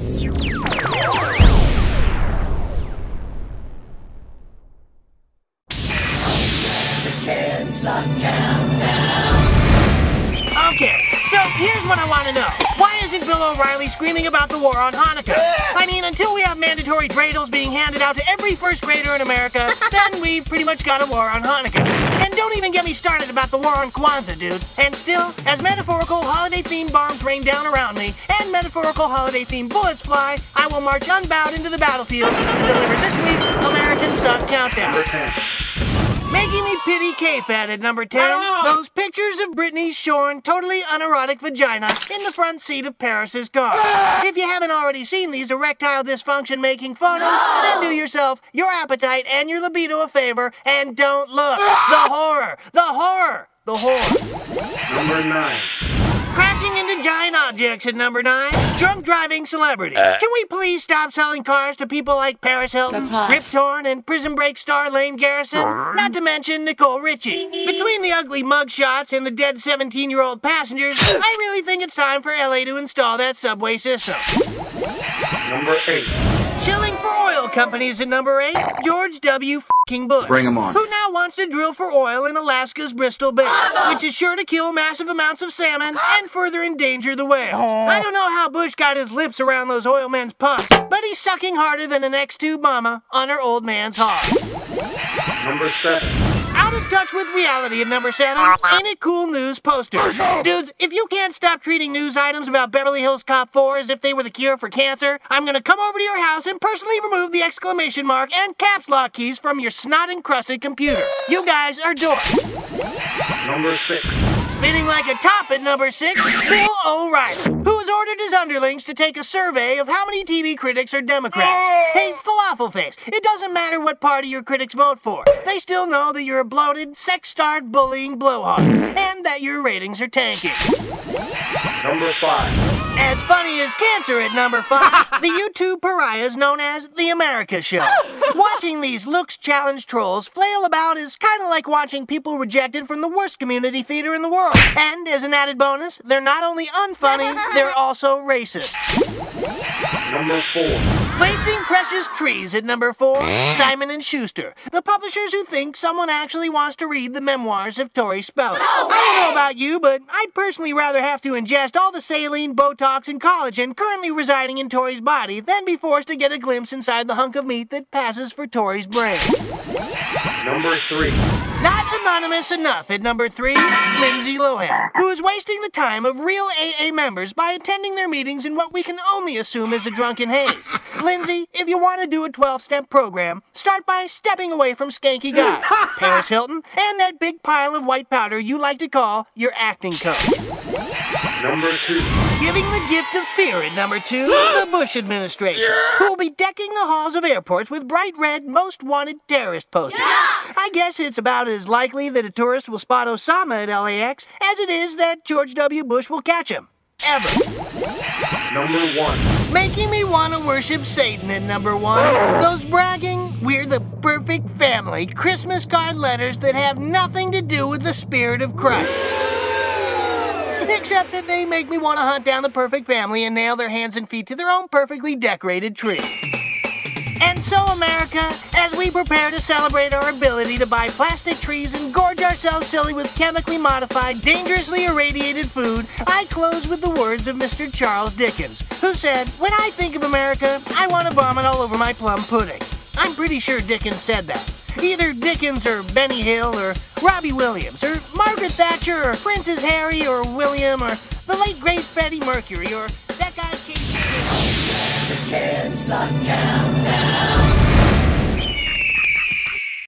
Kids Suck Countdown. Okay, so here's what I want to know. Why isn't Bill O'Reilly screaming about the war on Hanukkah? I mean, until we have mandatory dreidels being handed out to every first grader in America, then we've pretty much got a war on Hanukkah. And don't even get me started about the war on Kwanzaa, dude. And still, as metaphorical holiday-themed bombs rain down around me, and metaphorical holiday-themed bullets fly, I will march unbowed into the battlefield to deliver this week's American Suck Countdown. Number 10. Making me pity K-Fed at number 10. Those pictures of Britney's shorn, totally unerotic vagina in the front seat of Paris's car. If you haven't already seen these erectile dysfunction-making photos, then do yourself, your appetite, and your libido a favor, and don't look. The horror! The horror! The horror! Number 9. Crashing into giant objects at number 9. Drunk driving celebrity. Can we please stop selling cars to people like Paris Hilton, That's hot. Rip Torn, and Prison Break star Lane Garrison? Not to mention Nicole Richie. Between the ugly mugshots and the dead 17-year-old passengers, I really think it's time for LA to install that subway system. Number 8. Chilling for oil companies at number 8. George W. Bush. Bring 'em on. Who now wants to drill for oil in Alaska's Bristol Bay, which is sure to kill massive amounts of salmon and further endanger the whale. I don't know how Bush got his lips around those oil men's puffs, but he's sucking harder than an X-tube mama on her old man's hog. Number 7. Out of touch with reality at number 7, Ain't It Cool News posters. Dudes, if you can't stop treating news items about Beverly Hills Cop 4 as if they were the cure for cancer, I'm gonna come over to your house and personally remove the exclamation mark and caps lock keys from your snot-encrusted computer. You guys are dorks. Number 6. Spinning like a top at number 6, Bill O'Reilly, who has ordered his underlings to take a survey of how many TV critics are Democrats. Hey, falafel face, it doesn't matter what party your critics vote for. They still know that you're a bloated, sex-starved, bullying blowhard, and that your ratings are tanking. Number 5. As funny as cancer at number 5, the YouTube pariahs known as The America Show. Watching these looks-challenged trolls flail about is kind of like watching people rejected from the worst community theater in the world. And as an added bonus, they're not only unfunny, they're also racist. Number 4. Wasting precious trees at number 4, Simon & Schuster, the publishers who think someone actually wants to read the memoirs of Tori Spelling. I don't know about you, but I'd personally rather have to ingest all the saline, Botox, and collagen currently residing in Tori's body than be forced to get a glimpse inside the hunk of meat that passes for Tori's brain. Number 3. Not anonymous enough at number 3, Lindsay Lohan, who is wasting the time of real AA members by attending their meetings in what we can only assume is a drunken haze. Lindsay, if you want to do a 12-step program, start by stepping away from skanky guys, Paris Hilton, and that big pile of white powder you like to call your acting coach. Number 2. Giving the gift of fear at number 2, the Bush administration, who will be decking the halls of airports with bright red most wanted terrorist posters. I guess it's about as likely that a tourist will spot Osama at LAX as it is that George W. Bush will catch him. Ever. Number 1. Making me want to worship Satan at number 1. Those bragging, we're the perfect family Christmas card letters that have nothing to do with the spirit of Christ. Except that they make me want to hunt down the perfect family and nail their hands and feet to their own perfectly decorated tree. And so, America, as we prepare to celebrate our ability to buy plastic trees and gorge ourselves silly with chemically modified, dangerously irradiated food, I close with the words of Mr. Charles Dickens, who said, "When I think of America, I want to vomit all over my plum pudding." I'm pretty sure Dickens said that. Either Dickens or Benny Hill or Robbie Williams or Margaret Thatcher or Princess Harry or William or the late great Freddie Mercury or that guy Casey. The Kids Suck Countdown.